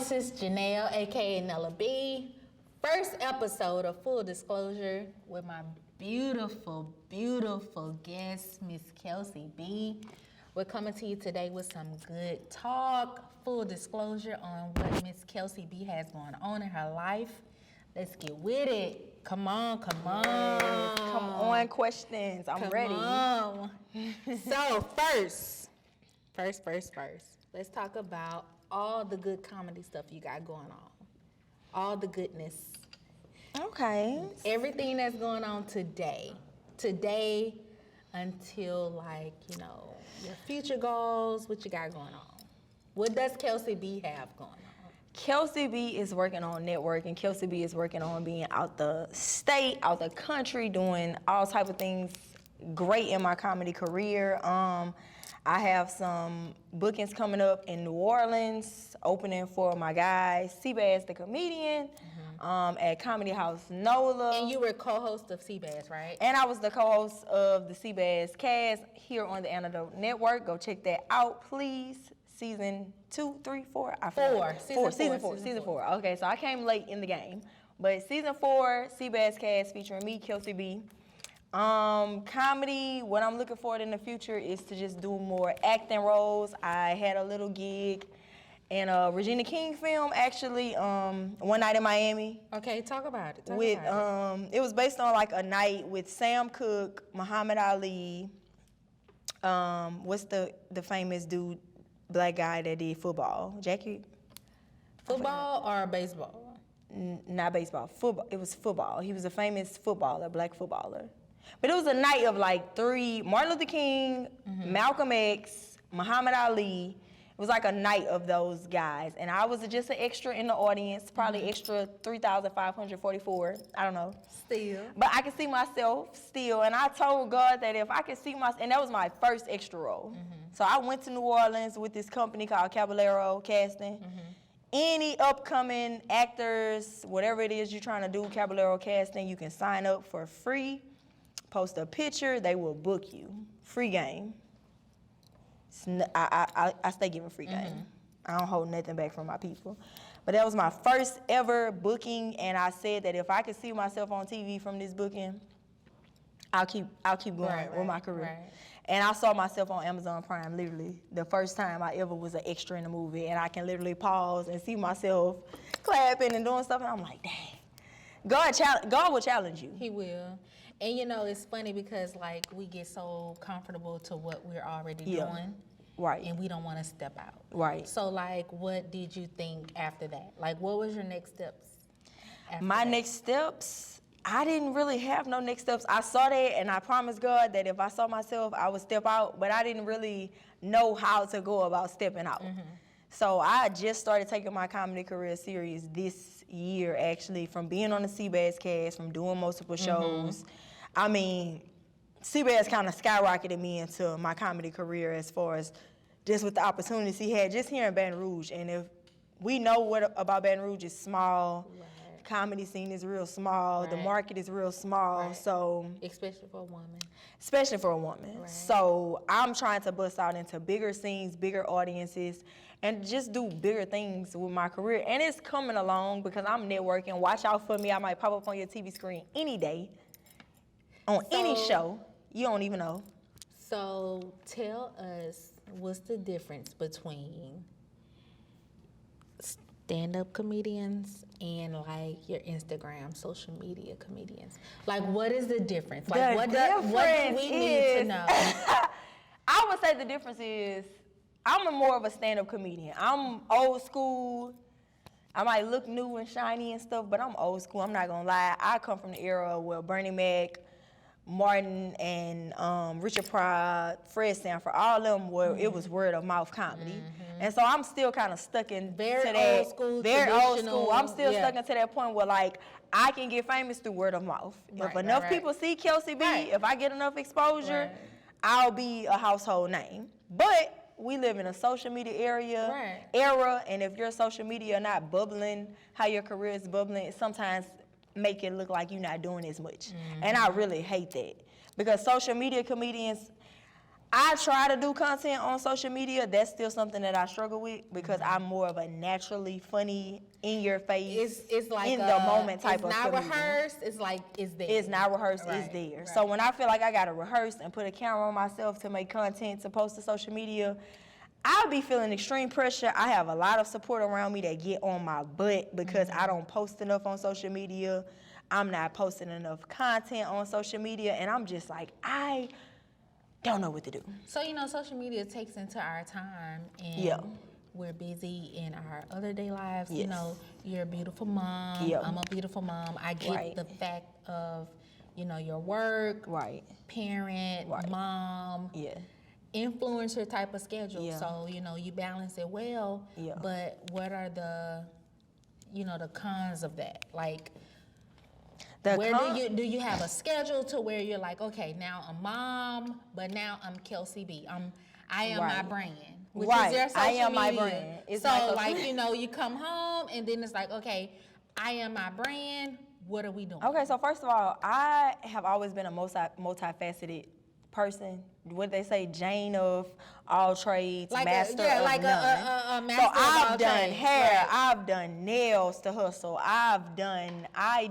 This is Johnelle, aka Nella B. First episode of Full Disclosure with my beautiful, beautiful guest, Miss Kelsey B. We're coming to you today with some good talk, full disclosure on what Miss Kelsey B has going on in her life. Let's get with it. Come on, come on. Yes, come on, questions. I'm ready. On. So first, let's talk about all the good comedy stuff you got going on. All the goodness. Okay. Everything that's going on today until your future goals, what you got going on. What does Kelsey B have going on? Kelsey B is working on networking. Kelsey B is working on being out the state, out the country, doing all type of things great in my comedy career. I have some bookings coming up in New Orleans, opening for my guy, Seabass the comedian, at Comedy House NOLA. And you were co-host of Seabass, right? And I was the co-host of the Seabass cast here on the Antidote Network. Go check that out, please. Season 2, 3, 4. Season four. Okay, so I came late in the game. But season 4, Seabass cast featuring me, Kelsey B. Comedy, what I'm looking for in the future is to just do more acting roles. I had a little gig in a Regina King film, actually, one night in Miami. Okay, talk about it. It was based on like a night with Sam Cooke, Muhammad Ali. What's the famous dude, black guy that did football? Jackie? Football or baseball? Not baseball. Football. It was football. He was a famous footballer, black footballer. But it was a night of like 3, Martin Luther King, Malcolm X, Muhammad Ali. It was like a night of those guys. And I was just an extra in the audience, probably extra 3,544, I don't know. Still. But I could see myself still. And I told God that if I could see myself, and that was my first extra role. So I went to New Orleans with this company called Caballero Casting. Any upcoming actors, whatever it is you're trying to do, Caballero Casting, you can sign up for free. Post a picture, they will book you. Free game. I stay giving free game. I don't hold nothing back from my people. But that was my first ever booking, and I said that if I could see myself on TV from this booking, I'll keep going with my career. Right. And I saw myself on Amazon Prime, literally, the first time I ever was an extra in a movie, and I can literally pause and see myself clapping and doing stuff, and I'm like, dang. God will challenge you. He will. And it's funny because like we get so comfortable to what we're already doing. Right. And we don't want to step out. Right. So like what did you think after that? Like what was your next steps after My that? next steps, I didn't really have no next steps. I saw that and I promised God that if I saw myself, I would step out, but I didn't really know how to go about stepping out. So I just started taking my comedy career serious this year, actually, from being on the Seabass cast, from doing multiple shows. I mean, Seabass kind of skyrocketed me into my comedy career as far as just with the opportunities he had just here in Baton Rouge. And if we know what about Baton Rouge is small, the comedy scene is real small, the market is real small, so. Especially for a woman. Especially for a woman. Right. So I'm trying to bust out into bigger scenes, bigger audiences, and just do bigger things with my career. And it's coming along because I'm networking. Watch out for me. I might pop up on your TV screen any day, on any show. You don't even know. So tell us, what's the difference between stand-up comedians and like your Instagram, social media comedians? Like, what is the difference? Like, what do we need to know? I would say the difference is I'm more of a stand-up comedian. I'm old school. I might look new and shiny and stuff, but I'm old school. I'm not gonna lie. I come from the era where Bernie Mac, Martin, and Richard Pryor, Fred Sanford, all of them were, it was word of mouth comedy. And so I'm still kind of stuck in very old school. I'm still stuck into that point where like I can get famous through word of mouth. If enough people see Kelsey B, if I get enough exposure, I'll be a household name. But we live in a social media era, and if your social media not bubbling how your career is bubbling, it sometimes make it look like you're not doing as much. And I really hate that because social media comedians, I try to do content on social media. That's still something that I struggle with because I'm more of a naturally funny, in your face, It's like in the moment type of It's not comedian. rehearsed. It's like it's there. It's not rehearsed, Right, it's there. right. So when I feel like I gotta rehearse and put a camera on myself to make content to post to social media, I'll be feeling extreme pressure. I have a lot of support around me that get on my butt because I don't post enough on social media. I'm not posting enough content on social media, and I'm just like, I don't know what to do. So, social media takes into our time, and Yeah. we're busy in our other day lives. Yes. You're a beautiful mom. Yeah. I'm a beautiful mom. I get Right. the fact of, your work, Right. parent, Right. mom, Yeah. influencer type of schedule. Yeah. So, you balance it well. Yeah. But what are the cons of that? Like, do you have a schedule to where you're like, okay, now I'm mom, but now I'm Kelsey B. I am my Right. brand. Which Right. is your social I am my media. brand. It's So my social- like, you come home and then it's like, okay, I am my brand. What are we doing? Okay, so first of all, I have always been a multifaceted person. What they say, Jane of all trades, master of like none. a master So of all I've done trades, hair, right. I've done nails to hustle, I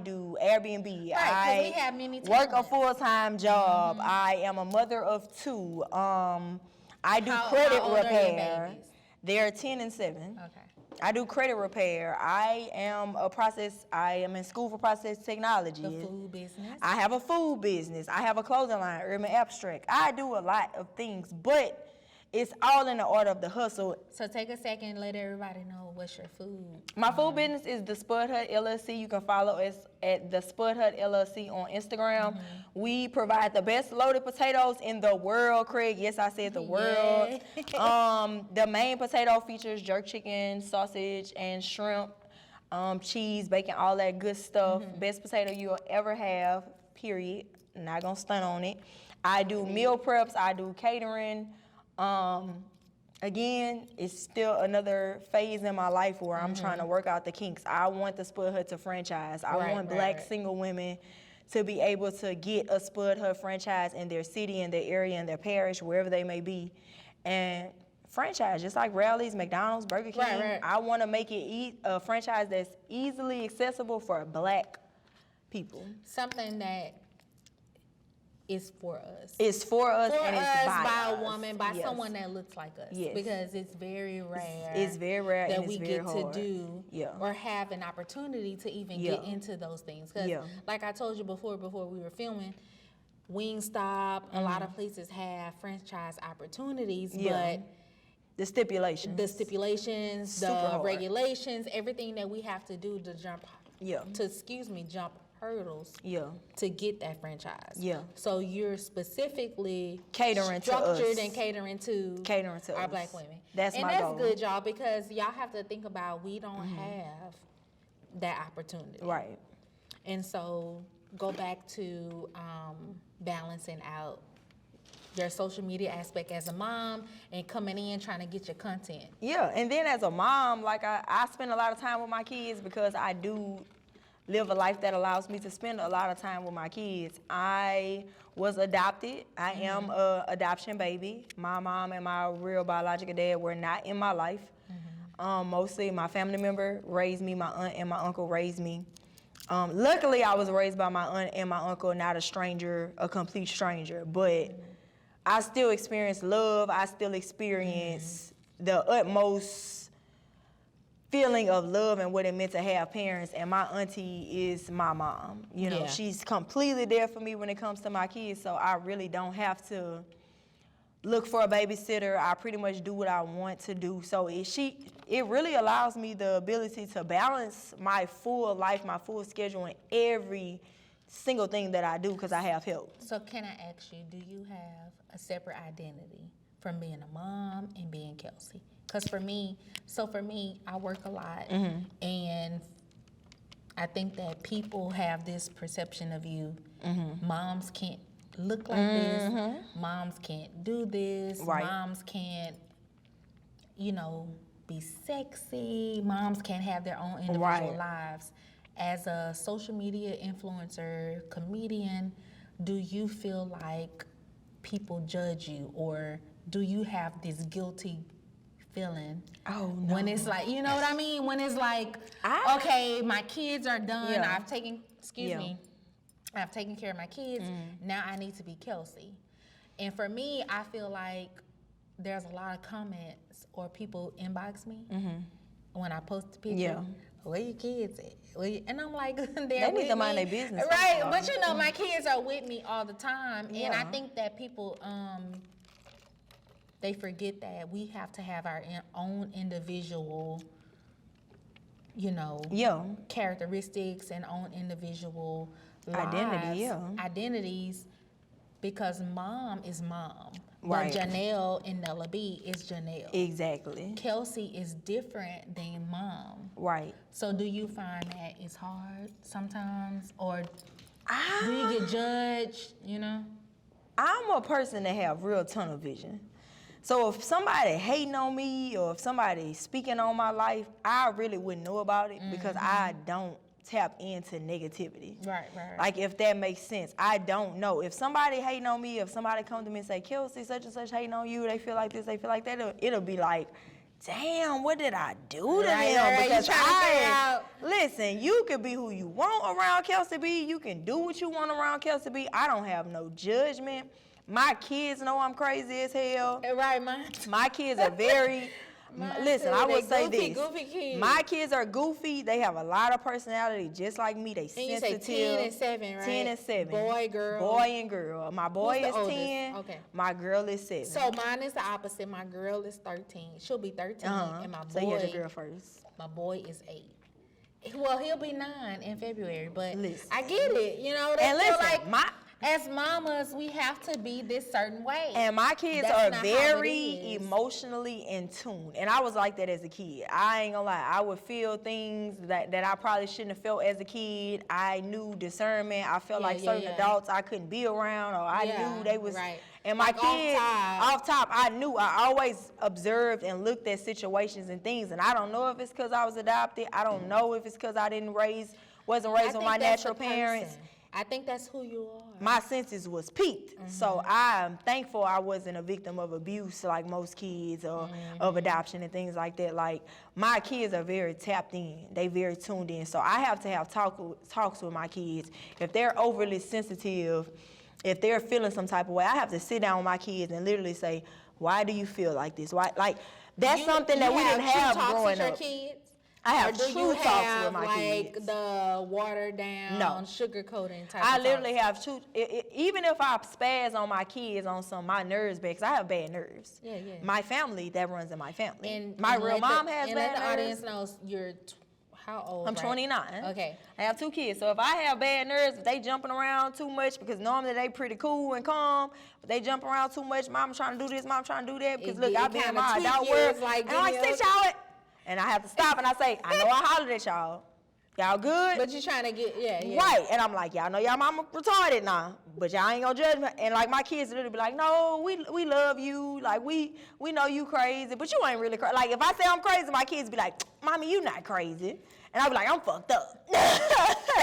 do Airbnb, Right, 'cause we have many work a talents. full-time job, I am a mother of 2, I do How credit old are your repair. babies? They're 10 and 7. Okay. I do credit repair. I am in school for process technology. The food business. I have a food business. I have a clothing line, Urban Abstract. I do a lot of things, but it's all in the order of the hustle. So take a second, let everybody know what's your food. My food business is the Spud Hut LLC. You can follow us at the Spud Hut LLC on Instagram. We provide the best loaded potatoes in the world, Craig. Yes, I said the world. The main potato features jerk chicken, sausage, and shrimp, cheese, bacon, all that good stuff. Best potato you'll ever have, period. Not gonna stunt on it. I do meal preps. I do catering. Again, it's still another phase in my life where I'm trying to work out the kinks. I want the Spud Hut to franchise. I want black single women to be able to get a Spud Hut franchise in their city, in their area, in their parish, wherever they may be, and franchise, just like Rally's, McDonald's, Burger King. Right. I want to make it a franchise that's easily accessible for black people. Something that is for us. It's for us, For and us, it's by us. a woman, by Yes. someone that looks like us. Yes. Because it's very rare. It's very rare that and we it's very get hard. to do Yeah. or have an opportunity to even Yeah. get into those things. Because, Yeah. like I told you before we were filming, Wingstop, a lot of places have franchise opportunities, Yeah. but The stipulations. the stipulations, Super the hard. regulations, everything that we have to do to jump jump hurdles Yeah. to get that franchise. Yeah. So you're specifically Catering to structured us. and catering to Our our black women. That's and my that's goal. good, y'all, because y'all have to think about we don't have that opportunity. Right. And so go back to balancing out your social media aspect as a mom and coming in trying to get your content. Yeah, and then as a mom, like I spend a lot of time with my kids because I do live a life that allows me to spend a lot of time with my kids. I was adopted. I am a adoption baby. My mom and my real biological dad were not in my life. Mostly my family member raised me. My aunt and my uncle raised me. Luckily, I was raised by my aunt and my uncle, not a stranger, a complete stranger. But I still experience love. I still experience the utmost feeling of love and what it meant to have parents. And my auntie is my mom. You know, Yeah. she's completely there for me when it comes to my kids. So I really don't have to look for a babysitter. I pretty much do what I want to do. So it really allows me the ability to balance my full life, my full schedule, and every single thing that I do because I have help. So can I ask you, do you have a separate identity from being a mom and being Kelsey? Because for me, I work a lot, and I think that people have this perception of you. Moms can't look like this. Moms can't do this. Right. Moms can't, be sexy. Moms can't have their own individual Right. lives. As a social media influencer, comedian, do you feel like people judge you, or do you have this guilty feeling? Oh, no. When it's like, you know what I mean? When it's like, okay, my kids are done. Yeah. I've taken, I've taken care of my kids. Now I need to be Kelsey. And for me, I feel like there's a lot of comments or people inbox me when I post a picture. Yeah. Where your kids at? And I'm like, they need to mind their business. Right, but you know, my kids are with me all the time. Yeah. And I think that people, they forget that we have to have our own individual, you know, characteristics and own individual identities, because mom is mom. Right. But Johnelle and Nella B is Johnelle. Exactly. Kelsey is different than mom. Right. So do you find that it's hard sometimes? Or do you get judged, you know? I'm a person that have real tunnel vision. So if somebody hating on me or if somebody speaking on my life, I really wouldn't know about it because I don't tap into negativity. Right. Like, if that makes sense. I don't know. If somebody hating on me, if somebody come to me and say, Kelsey, such and such hating on you, they feel like this, they feel like that, it'll be like, damn, what did I do to them? Right. Because listen, you can be who you want around Kelsey B. You can do what you want around Kelsey B. I don't have no judgment. My kids know I'm crazy as hell. Right, mine. My kids are very... Listen, I would say this. Goofy kids. My kids are goofy. They have a lot of personality, just like me. They and sensitive. You say 10 and 7, right? 10 and 7. Boy, girl. Boy and girl. My boy is oldest? 10. Okay. My girl is 7. So mine is the opposite. My girl is 13. She'll be 13, and my boy. So you had your girl first. My boy is 8. Well, he'll be 9 in February, but listen. I get it. You know, they and feel listen, like as mamas, we have to be this certain way. And my kids That's are very emotionally in tune. And I was like that as a kid. I ain't gonna lie. I would feel things that I probably shouldn't have felt as a kid. I knew discernment. I felt like certain adults I couldn't be around, or I knew they was. Right. And my like kids, off top, I knew. I always observed and looked at situations and things. And I don't know if it's because I was adopted. I don't know if it's because I wasn't raised with my natural parents. I think that's who you are. My senses was peaked. So I'm thankful I wasn't a victim of abuse like most kids or of adoption and things like that. Like, my kids are very tapped in. They very tuned in. So I have to have talks with my kids. If they're overly sensitive, if they're feeling some type of way, I have to sit down with my kids and literally say, why do you feel like this? Why? Like, that's something that we didn't have growing up. Kids? I have true talks with my kids. Like the watered down, sugarcoating type I of literally have true. Even if I spaz on my kids on my nerves, because I have bad nerves. Yeah. My family, that runs in my family. And my real mom has and bad let the nerves. audience knows you're how old? I'm 29. Okay. I have 2 kids. So if I have bad nerves, if they jumping around too much, because normally they pretty cool and calm, but they jump around too much, mom trying to do this, mom trying to do that, because look, I be in my adult world, and I'm like, sit y'all. And I have to stop and I say, I know I hollered at y'all. Y'all good? But you trying to get, Right. And I'm like, y'all know y'all mama retarded now, but y'all ain't gonna judge me. And like, my kids literally be like, no, we love you. Like, we know you crazy, but you ain't really crazy. Like, if I say I'm crazy, my kids be like, mommy, you not crazy. And I be like, I'm fucked up. I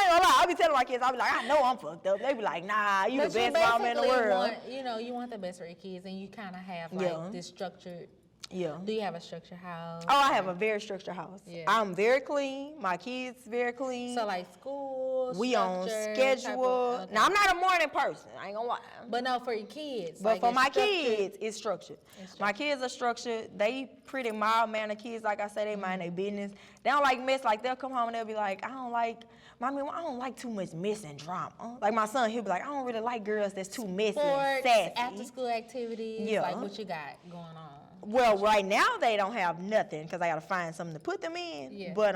ain't gonna lie. I be telling my kids, I be like, I know I'm fucked up. They be like, nah, you the best mom in the world. You want the best for your kids, and you kind of have like this structured. Yeah. Do you have a structured house? Oh, I have a very structured house. Yeah. I'm very clean. My kids very clean. So like school, we on schedule. Now, I'm not a morning person. I ain't gonna lie. But no, for your kids. But like, for my kids, it's structured. My kids are structured. They pretty mild-mannered kids. Like I say, they mind their business. They don't like mess. Like, they'll come home and they'll be like, Mommy, I don't like too much mess and drama. Like, my son, he'll be like, I don't really like girls that's too messy and sassy. After-school activities. Like, what you got going on? Well, right now they don't have nothing because I gotta find something to put them in. Yeah. But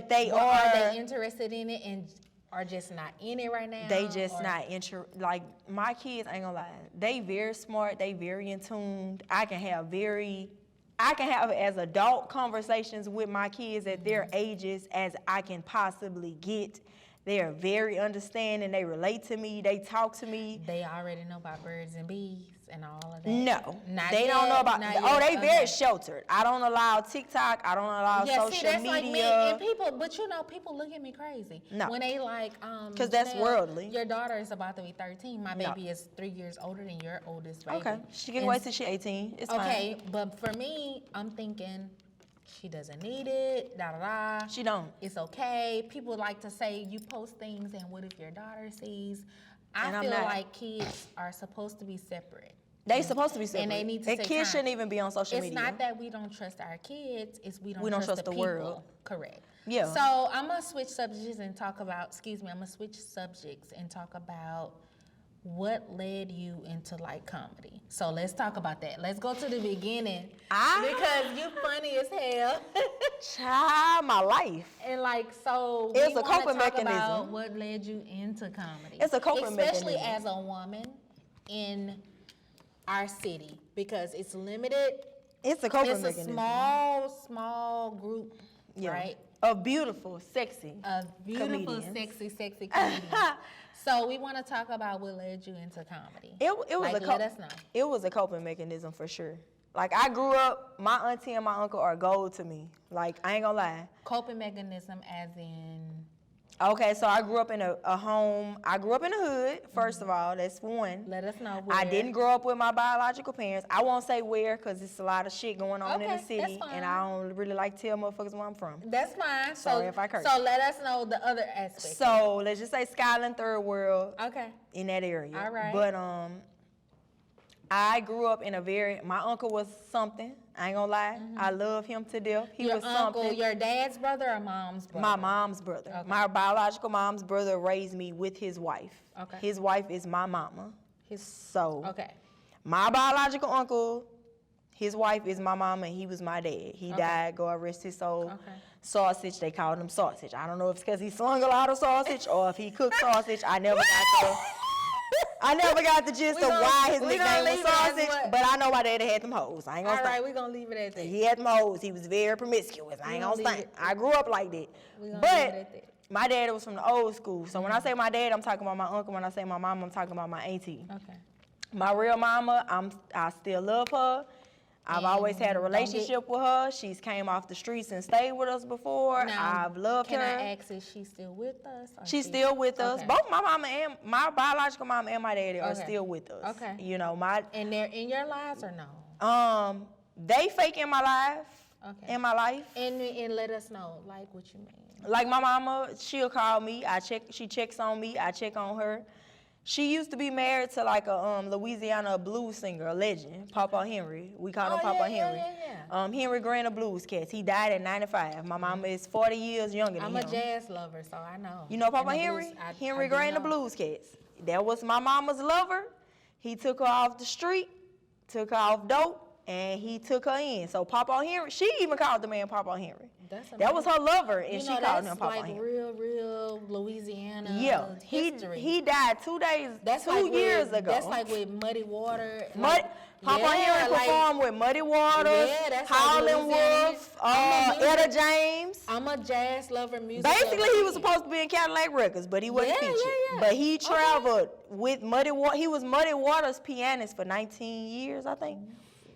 they are they interested in it and are just not in it right now? They just not like, my kids, I ain't gonna lie. They very smart. They very in tune. I can have as adult conversations with my kids at their ages as I can possibly get. They are very understanding. They relate to me. They talk to me. They already know about birds and bees and all of that. No, Not they yet, don't know about. not Oh, yet. they very Okay. sheltered. I don't allow TikTok. I don't allow social see, that's media. like me and people, but you know, people look at me crazy. No. When they like, Because that's Johnelle, worldly. Your daughter is about to be 13. My No. baby is 3 years older than your oldest baby. Okay, she can And wait till she's 18. It's fine. Okay, but for me, I'm thinking she doesn't need it, da da da. She don't. It's okay. People like to say you post things and what if your daughter sees? And I I'm feel not. like kids are supposed to be separate. They supposed to be separate. And they need to Their take kids time. shouldn't even be on social It's media. not that we don't trust our kids, it's we don't trust the people. world. Correct. Yeah. So I'm gonna switch subjects and talk about, I'm gonna switch subjects and talk about what led you into like comedy. So let's talk about that. Let's go to the beginning. Because you funny as hell. Child, my life. And like, so It's we a wanna coping talk mechanism. about what led you into comedy. It's a coping Especially mechanism. as a woman in our city, because it's limited. It's a coping It's a mechanism. small group, Yeah. right? Of beautiful, sexy. Of beautiful, comedians. sexy comedians. So we want to talk about what led you into comedy. It was Like, let us know. It was a coping mechanism for sure. Like I grew up, my auntie and my uncle are gold to me. Like I ain't gonna lie. Coping mechanism as in, Okay, so I grew up in a home. I grew up in the hood. First of all, that's one. let us know where. I didn't grow up with my biological parents. I won't say where because it's a lot of shit going on in the Okay, city, that's fine. and I don't really like to tell motherfuckers where I'm from. That's fine. Sorry if I curse. So let us know the other aspect. So let's just say Skyland Third World Okay. in that area. All right. But I grew up in my uncle was something. I ain't gonna lie. I love him to death. He Your was uncle, something. your dad's brother or mom's brother? My mom's brother. Okay. My biological mom's brother raised me with his wife. Okay. His wife is my mama. So Okay. my biological uncle, his wife is my mama, and he was my dad. He died, God rest his soul. Okay. Sausage, they called him sausage. I don't know if it's because he slung a lot of sausage or if he cooked sausage. I never got the gist of why his nickname was sausage, but I know my daddy had them hoes. I ain't gonna All stop. right, we're going to leave it at that. He had them hoes. He was very promiscuous. I ain't gonna gonna leave stink. it. I grew up like that. We gonna leave it But at that. my daddy was from the old school. So when I say my dad, I'm talking about my uncle. When I say my mom, I'm talking about my auntie. Okay. My real mama, I still love her. I've always had a don't get- relationship with her. She's came off the streets and stayed with us before. Now, I've loved can her. I ask, is she still with us? Or She's still with us. Okay. Both my mama and my biological mom and my daddy are Okay. still with us. Okay. You know, And they're in your lives or no? they fake in my life. Okay. In my life. And let us know, like, what you mean. Like my mama, she'll call me. She checks on me. I check on her. She used to be married to like a Louisiana blues singer, a legend, Papa Henry. We call him Papa Henry. Henry Grant of Blues Cats. He died at 95. My mama is 40 years younger than I'm him. a jazz lover, so I know. You know Papa And the Henry? blues, I Henry do Grant of know. Blues Cats. That was my mama's lover. He took her off the street, took her off dope, and he took her in. So Papa Henry, she even called the man Papa Henry. That was her lover, and she called him Papa like Henry. real Louisiana history. He died 2 days, That's 2 like years with, ago. That's like with Muddy Water. Papa Henry performed with Muddy Waters, Yeah, that's Howlin' like Wolf, I'm a Etta James. I'm a jazz lover, music Basically, lover. he was supposed to be in Cadillac Records, but he wasn't Yeah, featured. yeah. But he traveled with Muddy Waters. He was Muddy Waters' pianist for 19 years, I think.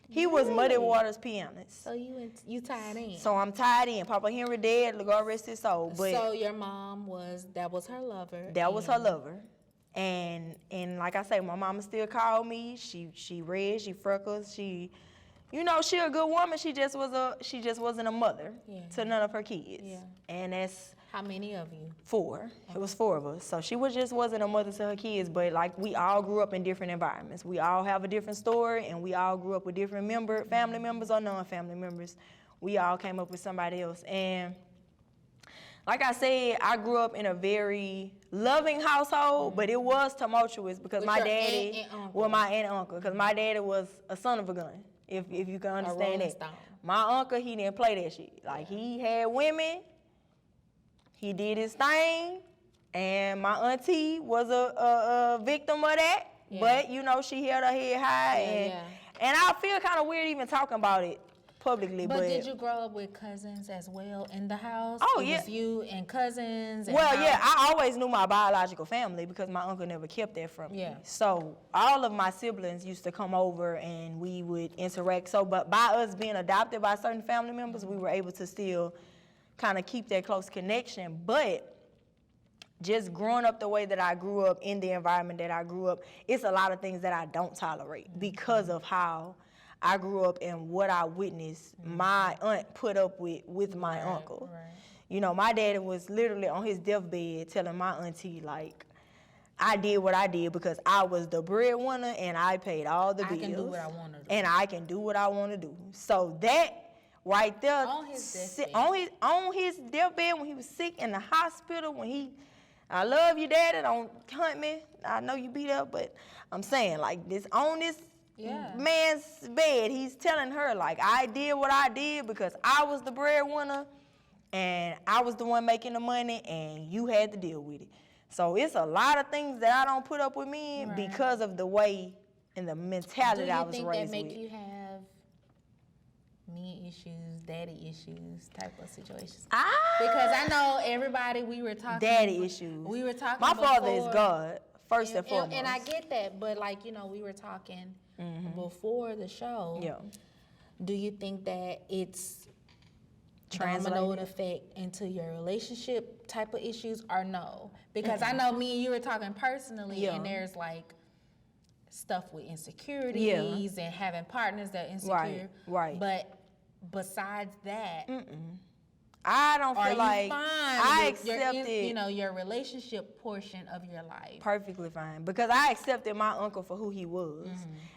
He was Muddy Waters' pianist. So you tied in. So I'm tied in. Papa Henry dead, God rest his soul. But So your mom that was her lover. that was her lover. And like I say, my mama still called me. She red, she freckles, she she a good woman. She just wasn't a mother to none of her kids. Yeah. And that's How many of you? 4. It was 4 of us. So she just wasn't a mother to her kids, but like we all grew up in different environments. We all have a different story, and we all grew up with different family members or non-family members. We all came up with somebody else. And like I said, I grew up in a very loving household, but it was tumultuous because With my your daddy, aunt and uncle. well, my aunt and uncle, because my daddy was a son of a gun, if you can understand Rolling that. Stone. My uncle, he didn't play that shit. Like, he had women, he did his thing, and my auntie was a victim of that, but, she held her head high, and I feel kind of weird even talking about it. publicly. But did you grow up with cousins as well in the house? Oh, It yeah. was you and cousins? And Well, how- yeah, I always knew my biological family because my uncle never kept that from me. Yeah. So all of my siblings used to come over and we would interact. So, but by us being adopted by certain family members, we were able to still kind of keep that close connection. But just growing up the way that I grew up, in the environment that I grew up, it's a lot of things that I don't tolerate because of how I grew up and what I witnessed my aunt put up with my uncle. Right. You know, my daddy was literally on his deathbed telling my auntie, like, I did what I did because I was the breadwinner and I paid all the bills. I can do what I want to do. And I can do what I want to do. So that right there, On his deathbed. on his deathbed, when he was sick in the hospital, when he, I love you, Daddy, don't hunt me. I know you beat up, but I'm saying, like, this on this man's bed, he's telling her, like, I did what I did because I was the breadwinner and I was the one making the money and you had to deal with it. So it's a lot of things that I don't put up with men because of the way and the mentality I was raised with. Do you think that make you have me issues, daddy issues type of situations? Because I know everybody, we were talking. Daddy issues. We were talking My father before, is God, first and foremost. And I get that, but like, you know, we were talking before the show. Yeah. Do you think that it's Translated. domino effect into your relationship type of issues or no? Because I know me and you were talking personally and there's like stuff with insecurities and having partners that are insecure. Right. But besides that, I don't are feel you like fine I with your, accepted you know, your relationship portion of your life? perfectly fine because I accepted my uncle for who he was,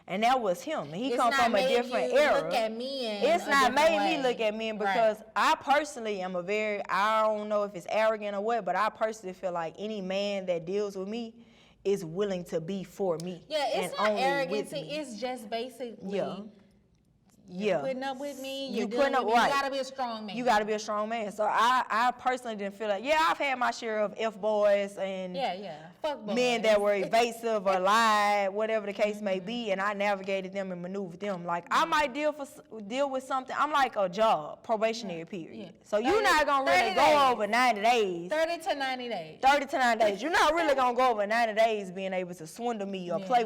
and that was him. And he It's come not from a made different you era. Look at me in It's a not different made way. me look at men because I personally am I don't know if it's arrogant or what, but I personally feel like any man that deals with me is willing to be for me. Yeah, it's and not only arrogance. with me. It's just basically Yeah. putting up with me. You You're putting dealing up- with me. right. You gotta be a strong man. You got to be a strong man. So I personally didn't feel like, I've had my share of F-boys and Fuck boys. men that were evasive or lied, whatever the case may be, and I navigated them and maneuvered them. Like, I might deal with something. I'm like a job, probationary period. Yeah. So you're not going to really 30 go days. over 90 days. 30 to 90 days. 30 to 90 days. You're not really going to go over 90 days being able to swindle me or play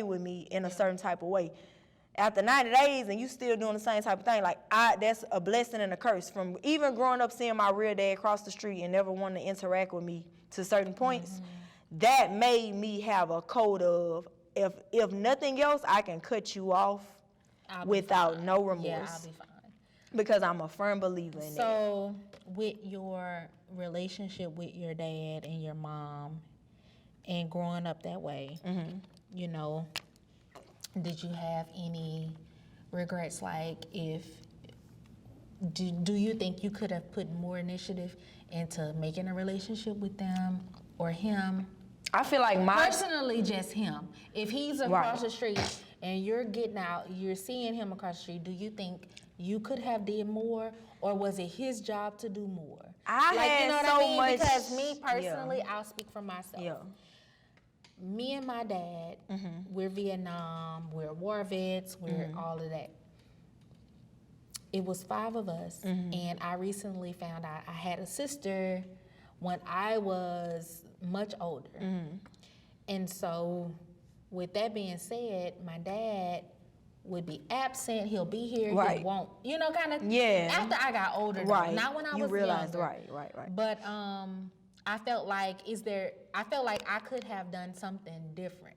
with me in a certain type of way. After 90 days and you still doing the same type of thing, like that's a blessing and a curse. From even growing up seeing my real dad cross the street and never wanting to interact with me to certain points, that made me have a code of if nothing else, I can cut you off without no remorse. Yeah, I'll be fine. Because I'm a firm believer in that. So, with your relationship with your dad and your mom and growing up that way, you know, did you have any regrets? Like, do you think you could have put more initiative into making a relationship with them or him? I feel like Personally, just him. If he's across the street and you're getting out, you're seeing him across the street, do you think you could have did more, or was it his job to do more? Because me personally, I'll speak for myself. Yeah. Me and my dad, we're Vietnam, we're war vets, we're all of that. It was 5 of us, and I recently found out I had a sister when I was much older. And so, with that being said, my dad would be absent, he'll be here, he won't, you know, kind of, after I got older, though, not when I was younger. Right. But I felt like I could have done something different.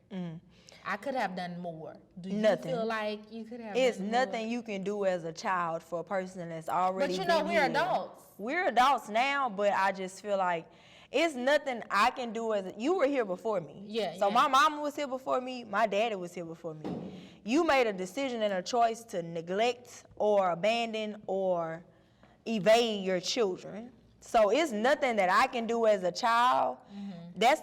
I could have done more. Do you feel like you could have It's done nothing more? you can do as a child for a person that's already But you know, been we're here. adults. We're adults now, but I just feel like it's nothing I can do you were here before me. So my mama was here before me, my daddy was here before me. You made a decision and a choice to neglect or abandon or evade your children. So it's nothing that I can do as a child. That's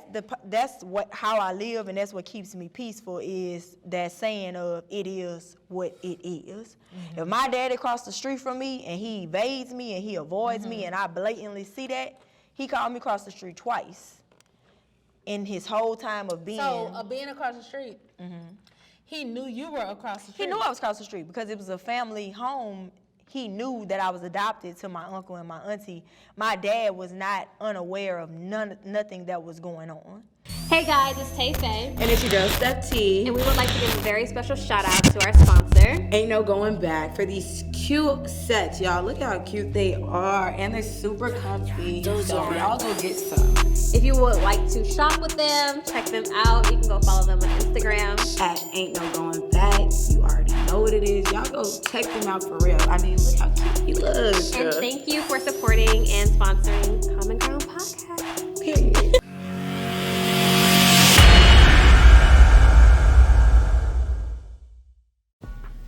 how I live, and that's what keeps me peaceful, is that saying of it is what it is. If my daddy crossed the street from me and he evades me and he avoids me and I blatantly see that, he called me across the street twice in his whole time of being. So, being across the street, he knew you were across the street. He knew I was across the street because it was a family home he knew that I was adopted to my uncle and my auntie. My dad was not unaware of nothing that was going on. Hey guys, it's Tay Faye. And it's your girl, Steph T. And we would like to give a very special shout out to our sponsor, Ain't No Going Back, for these cute sets, y'all. Look how cute they are. And they're super comfy. So y'all go get some. If you would like to shop with them, check them out. You can go follow them on Instagram At Ain't No Going Back. You already know what it is. Y'all go check them out for real. I mean, look how cute he looks. And thank you for supporting and sponsoring Common Ground Podcast. Period.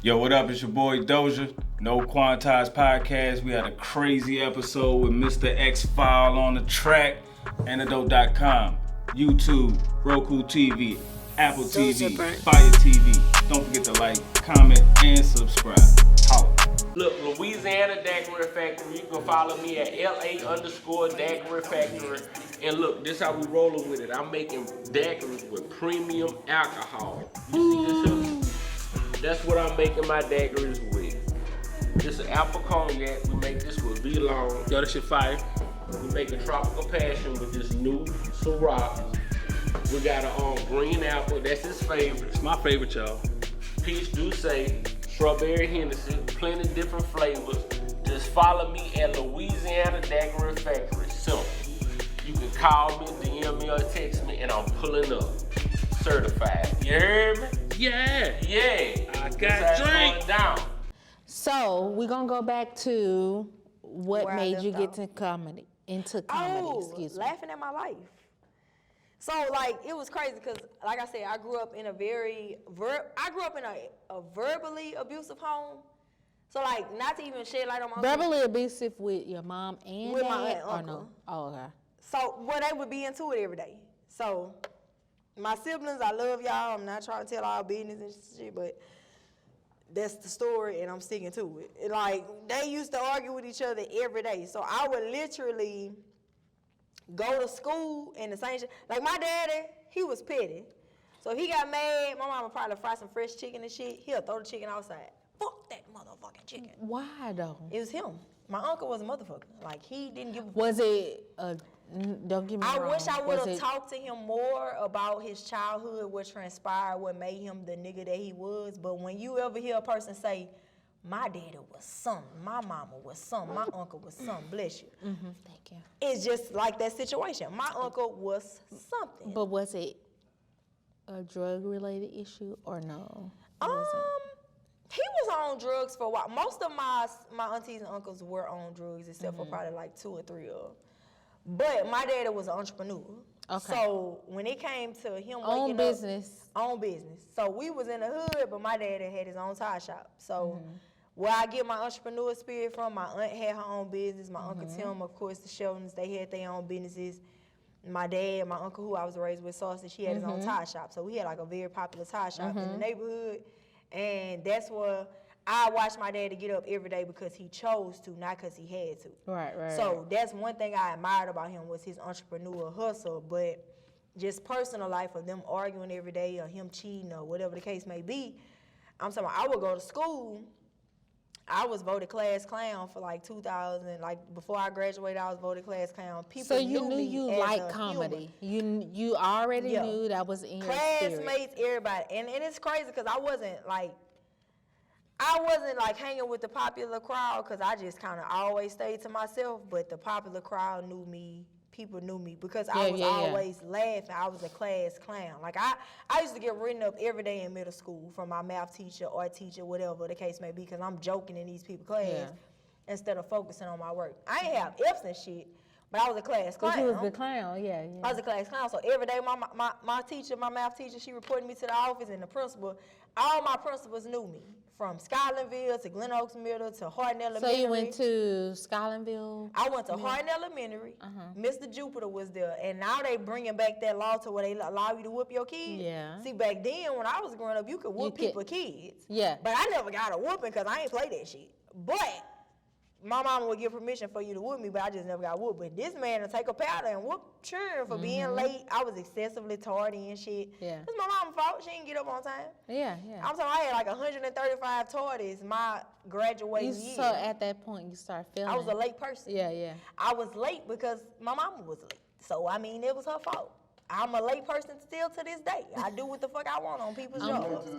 Yo, what up? It's your boy Doja. No Quantized Podcast. We had a crazy episode with Mr. X-File on the track. Antidote.com, YouTube, Roku TV, Apple TV, Fire TV. Don't forget to like, comment, and subscribe. Holla. Look, Louisiana Daiquiri Factory. You can follow me at LA_Daiquiri Factory. And look, this how we rolling with it. I'm making daiquiris with premium alcohol. You see this here? That's what I'm making my daiquiris with. This is apple cognac. We make this with V-Long. Yo, this shit fire. We make a tropical passion with this new Ciroc. We got a green apple. That's his favorite. It's my favorite, y'all. Peach Douce, strawberry Hennessy, plenty different flavors. Just follow me at Louisiana Daiquiri Factory. Simple. You can call me, DM me, or text me, and I'm pulling up. Certified. You heard me? Yeah. I got drink down. So we're gonna go back to what Where I made you left get off. to comedy, excuse me. Laughing at my life. So like it was crazy because, like I said, I grew up in a verbally abusive home. So like, not to even shed light on my Verbally abusive with your mom and With dad, my aunt and or uncle. no? Oh, okay. So, well, they would be into it every day. So, my siblings, I love y'all. I'm not trying to tell all business and shit, but that's the story, and I'm sticking to it. And, like, they used to argue with each other every day. So, I would literally go to school and the same shit. Like, my daddy, he was petty. So, he got mad. My mama probably fry some fresh chicken and shit. He'll throw the chicken outside. Fuck that motherfucking chicken. Why though? It was him. My uncle was a motherfucker. Like, he didn't give a Was it don't get me I wrong. wish I would was have it- talked to him more about his childhood, what transpired, what made him the nigga that he was. But when you ever hear a person say, my daddy was something, my mama was something, my uncle was something, bless you. Thank you. It's just like that situation. My uncle was something. But was it a drug-related issue or no? It wasn't? He was on drugs for a while. Most of my aunties and uncles were on drugs, except for probably like 2 or 3 of them. But my daddy was an entrepreneur. Okay. So when it came to him Own waking business. up, own business. So we was in the hood, but my daddy had his own tire shop. So where I get my entrepreneur spirit from, my aunt had her own business. My Uncle Tim, of course, the Sheldons, they had their own businesses. My dad, my uncle who I was raised with, Sausage, he had his own tire shop. So we had like a very popular tire shop in the neighborhood. And that's where I watched my daddy get up every day because he chose to, not because he had to. Right. So that's one thing I admired about him was his entrepreneur hustle, but just personal life of them arguing every day or him cheating or whatever the case may be. I'm talking about I would go to school. I was voted class clown for like 2000. Like before I graduated, I was voted class clown. People So you knew me you as liked a comedy. human. You already Yeah. knew that was in your spirit. Classmates, everybody. And it's crazy because I wasn't like hanging with the popular crowd because I just kind of always stayed to myself. But the popular crowd knew me. People knew me because I was always laughing. I was a class clown. Like I used to get written up every day in middle school from my math teacher, art teacher, whatever the case may be, because I'm joking in these people's class instead of focusing on my work. I ain't have F's and shit, but I was a class clown. But you was the clown, yeah. I was a class clown, so every day my teacher, my math teacher, she reported me to the office, and the principal, all my principals knew me, from Skylandville to Glen Oaks Middle to Hardin Elementary. So you went to Skylandville? I went to Hardin Elementary. Mr. Jupiter was there, and now they bringing back that law to where they allow you to whoop your kids. Yeah. See, back then when I was growing up, you could whoop people's kids. Yeah. But I never got a whooping because I ain't play that shit. But my mama would give permission for you to whoop me, but I just never got whooped. But this man will take a powder and whoop children for being late. I was excessively tardy and shit. Yeah. It's my mama's fault. She didn't get up on time. Yeah. I'm talking, I had like 135 tardies my graduating year. So at that point, you start feeling. I was a late person. Yeah. I was late because my mama was late. So, I mean, it was her fault. I'm a late person still to this day. I do what the fuck I want on people's jobs.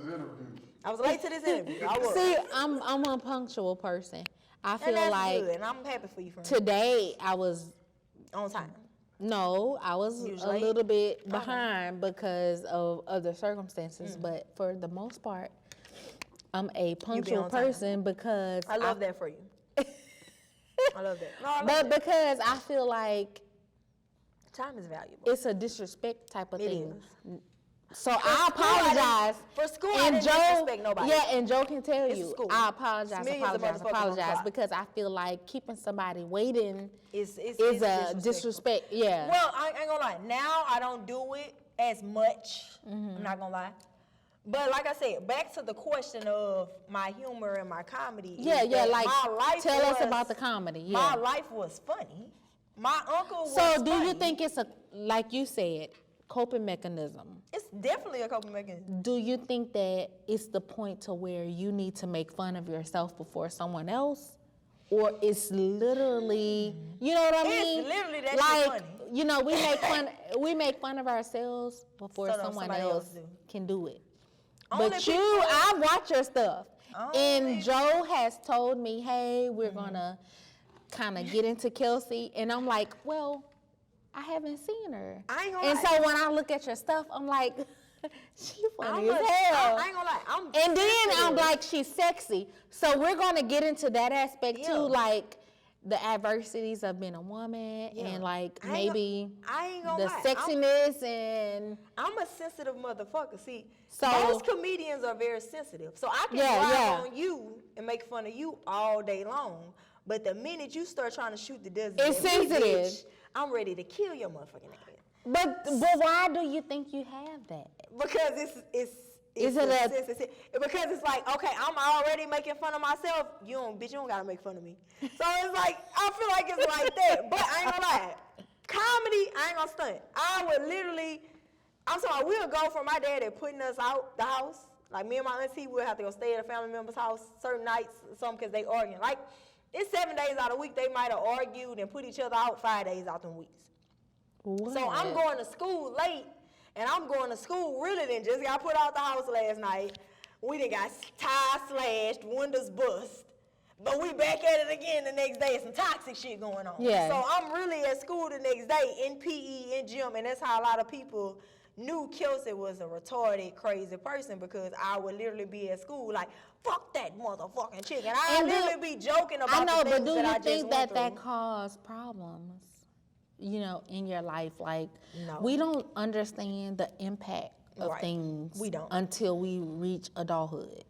I was late to this interview. I was. See, I'm a punctual person. I And feel that's like good, and I'm happy for you, friend. today I was. On time. No, I was You was a late? little bit behind because of other circumstances, but for the most part, I'm a punctual on time. person because I love that for you. I love that. No, I love But that. because I feel like Time is valuable. it's a disrespect type of It thing. is. So I apologize. For school, I didn't disrespect nobody. Yeah, and Joe can tell It's you, school. I apologize, Millions of motherfuckers on clock. because I feel like keeping somebody waiting It's is a disrespect. Yeah. Well, I ain't gonna lie. Now I don't do it as much. I'm not gonna lie. But like I said, back to the question of my humor and my comedy. yeah, is that like my life tell us was- about the comedy. Yeah. My life was funny. My uncle was So do you funny. think it's a, like you said, coping mechanism? It's definitely a coping mechanism. Do you think that it's the point to where you need to make fun of yourself before someone else? Or it's literally, you know what I It's mean? literally that shit like, funny. you know, we make fun of ourselves before So that someone somebody else else do. can do it. Only But people- I watch your stuff. Only- And Joe has told me, hey, we're gonna kind of get into Kelsey. And I'm like, well, I haven't seen her. I ain't gonna And lie. so when I look at your stuff, I'm like, she funny as hell. I ain't gonna lie. I'm And then I'm sensitive. like, she's sexy. So we're gonna get into that aspect Yeah. too, like the adversities of being a woman Yeah. and like I ain't maybe I ain't gonna the lie. sexiness and I'm a sensitive motherfucker. See, So- most comedians are very sensitive. So I can ride on you and make fun of you all day long. But the minute you start trying to shoot the dozen, It's at me, sensitive. bitch, I'm ready to kill your motherfucking ass. but why do you think you have that? Because it's Is it a- because it's like, okay, I'm already making fun of myself. You don't gotta make fun of me. So it's like, I feel like it's like that. But I ain't gonna lie. Comedy, I ain't gonna stunt. I would literally, I'm sorry, we'll go from my dad at putting us out the house. Like me and my auntie, we'll have to go stay at a family member's house certain nights or something because they arguing. Like, it's 7 days out of the week, they might have argued and put each other out 5 days out them weeks. So I'm going to school late, and I'm going to school really than just got put out the house last night. We done got tires slashed, windows bust. But we back at it again the next day. Some toxic shit going on. Yeah. So I'm really at school the next day in PE, in gym, and that's how a lot of people knew Kelsey was a retarded, crazy person because I would literally be at school like, fuck that motherfucking chick. And I And do- literally be joking about I know, the but things do that I you just think went that that through. caused problems, you know, in your life? Like, No. we don't understand the impact of Right. things We don't. until we reach adulthood.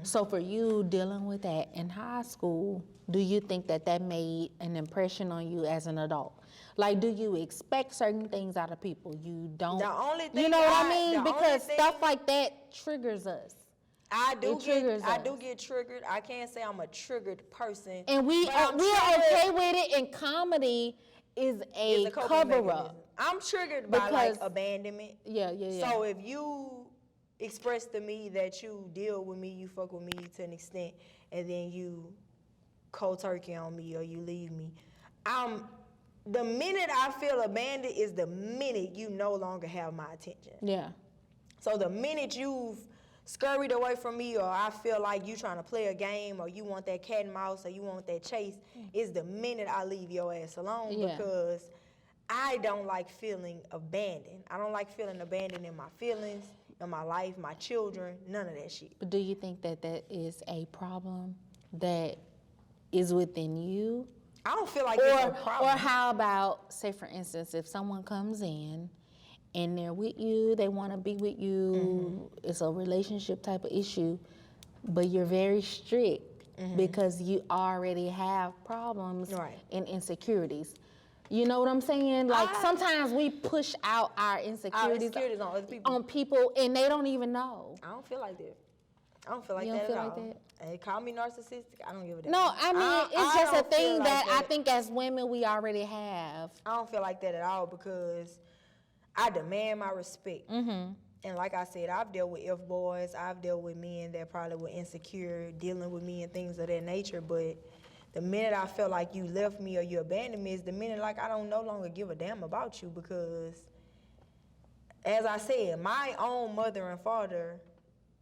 So for you dealing with that in high school, do you think that that made an impression on you as an adult? Like, do you expect certain things out of people? You don't. The only you thing know what I I- mean? the only Because stuff thing- like that triggers us. I do triggers us. get triggered. I can't say I'm a triggered person. And we're but I'm okay triggered- with it, and comedy is a It's a coping cover mechanism. up. I'm triggered by like Because- abandonment. Yeah. So if you express to me that you deal with me, you fuck with me to an extent, and then you cold turkey on me or you leave me, the minute I feel abandoned is the minute you no longer have my attention. Yeah. So the minute you've scurried away from me, or I feel like you trying to play a game, or you want that cat and mouse, or you want that chase, is the minute I leave your ass alone Yeah. because I don't like feeling abandoned. I don't like feeling abandoned in my feelings, in my life, my children, none of that shit. But do you think that that is a problem that is within you? I don't feel like it's a Or problem. how about, say for instance, if someone comes in and they're with you, they want to be with you, it's a relationship type of issue, but you're very strict because you already have problems Right. and insecurities. You know what I'm saying? Like sometimes we push out our Our insecurities insecurities on other people. on people and they don't even know. I don't feel like that. I don't feel like You that don't feel at like all. that? Hey, call me narcissistic. I don't give a damn. No, I mean, it's just a don't feel thing like that I think as women we already have. I don't feel like that at all because I demand my respect. Mm-hmm. And like I said, I've dealt with F-boys. I've dealt with men that probably were insecure, dealing with me and things of that nature. But the minute I felt like you left me or you abandoned me is the minute like I don't no longer give a damn about you because, as I said, my own mother and father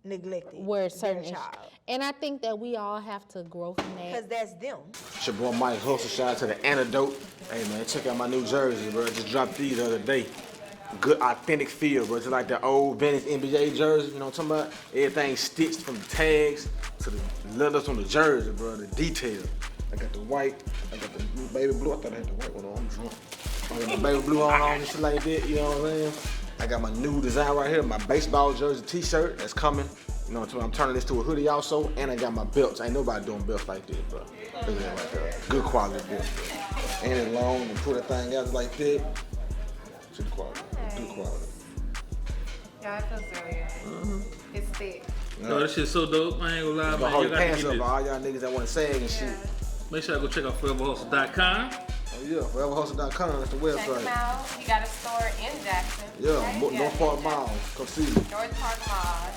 neglected Where their certain child. and I think that we all have to grow from that. Because that's them. It's your boy Mike Hustle. Shout out to the Antidote. Hey man, check out my new jersey, bro. Just dropped these the other day. Good authentic feel, bro. Just like the old vintage NBA jersey. You know what I'm talking about? Everything stitched from the tags to the leathers on the jersey, bro. The detail. I got the white. I got the baby blue. I thought I had the white one on. I'm drunk. I got my baby blue on and shit like that. You know what I'm saying? I got my new design right here. My baseball jersey T-shirt that's coming. You know what I'm saying? I'm turning this to a hoodie also, and I got my belts. Ain't nobody doing belts like this, bro. Look at that right there. Good quality belt, bro. And it's long and put that thing out like that. Good quality. Good quality. Yeah, it feels really good. It's thick. Yo, this shit's so dope. I ain't gonna lie, Gonna man. hold You your gotta pants get up, this. all y'all niggas that wanna sag and shit. Make sure I go check out foreverhustle.com. Oh yeah, foreverhustle.com, that's the Check them website. out. He got a store in Jackson. Yeah, Right? North Park Mall. Come see me. North Park Mall.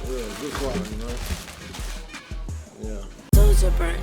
Yeah, good quality, man. Yeah. Those are burnt.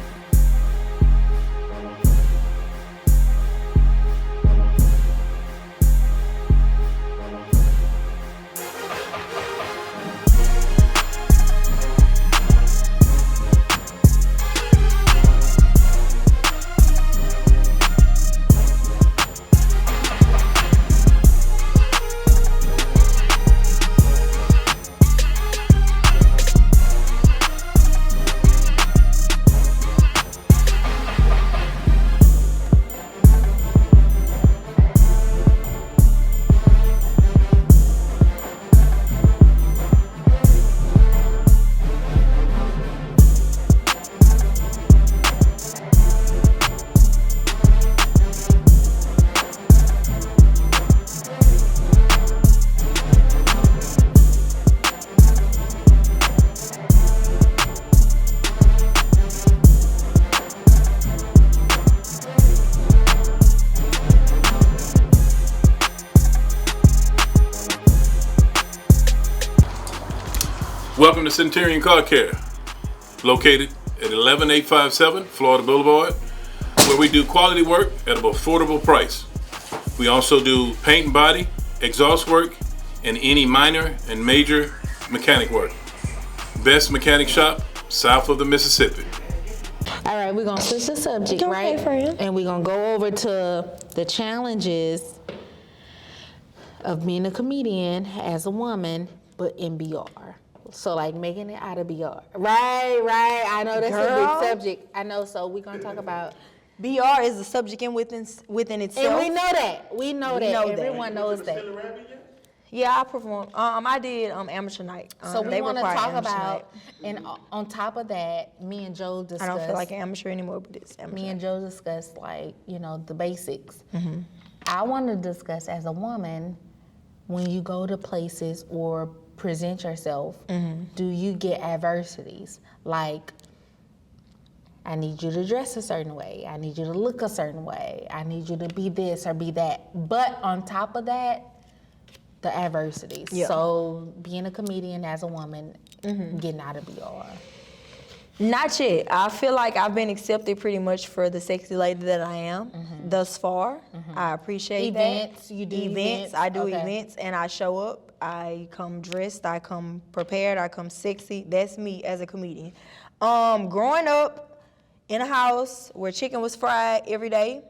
Welcome to Centurion Car Care, located at 11857 Florida Boulevard, where we do quality work at an affordable price. We also do paint and body, exhaust work, and any minor and major mechanic work. Best mechanic shop south of the Mississippi. All right, we're gonna switch the subject, Okay, right? friend. And we're gonna go over to the challenges of being a comedian as a woman, but in BR. So like making it out of BR. Right. I know that's a Girl. big subject. I know. So we're gonna talk about. BR is a subject within itself. And we know that. We know that. know that. Everyone knows that. Yeah, I performed. I did amateur night. So we they want to require talk amateur about, night. and on top of that, me and Joe discussed. I don't feel like an amateur anymore, but it's amateur. Me and night. Joe discussed like the basics. Mm-hmm. I want to discuss as a woman, when you go to places or present yourself, Mm-hmm. do you get adversities? Like, I need you to dress a certain way. I need you to look a certain way. I need you to be this or be that. But on top of that, the adversities. Yeah. So being a comedian as a woman, Mm-hmm. getting out of BR. Not yet. I feel like I've been accepted pretty much for the sexy lady that I am thus far. I appreciate Events, that. you do events? I do Okay. events, and I show up. I come dressed. I come prepared. I come sexy. That's me as a comedian. Growing up in a house where chicken was fried every day,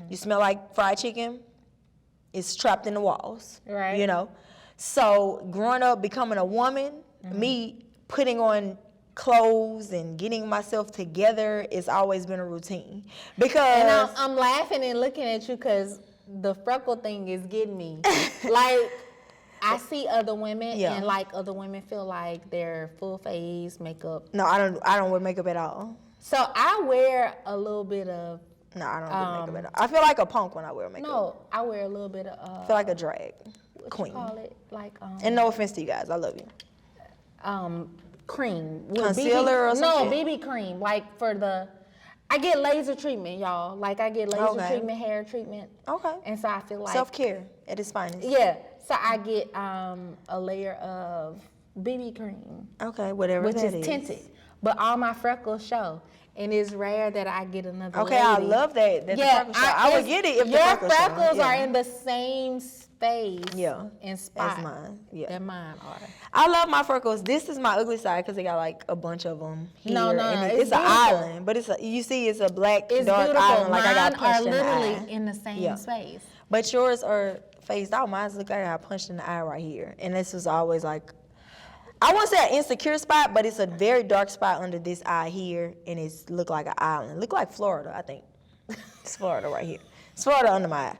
you smell like fried chicken. It's trapped in the walls. Right. You know. So growing up, becoming a woman, me putting on clothes and getting myself together, it's always been a routine. Because And I'm laughing and looking at you because the freckle thing is getting me. Like, I see other women, Yeah. and like other women feel like they're full face makeup. no, I don't wear makeup at all. So I wear a little bit of. No, I don't do makeup at all. I feel like a punk when I wear makeup. No, I wear a little bit of. I feel like a drag What queen. you call it? Like And no offense to you guys, I love you. cream. With Concealer or No, something? BB cream. Like I get laser treatment, y'all. Like I get laser treatment, hair treatment. Okay. And so I feel like Self-care at its finest. Yeah. So I get a layer of BB cream. Okay, whatever which that is tinted. But all my freckles show. And it's rare that I get another lady. I love that. The freckles show. I would get it if the your freckles show. freckles Yeah. are in the same space and spot as mine. Yeah. that mine are. I love my freckles. This is my ugly side because they got like a bunch of them here. No, and it's an beautiful. island, but it's a black It's dark beautiful. island. Like Mine I got punched are in the eye. literally in the same space. But yours are phased out. Mine look like I got punched in the eye right here, and this was always like, I won't say an insecure spot, but it's a very dark spot under this eye here, and it's look like an island. Look like Florida, I think. It's Florida right here. It's Florida under my eye.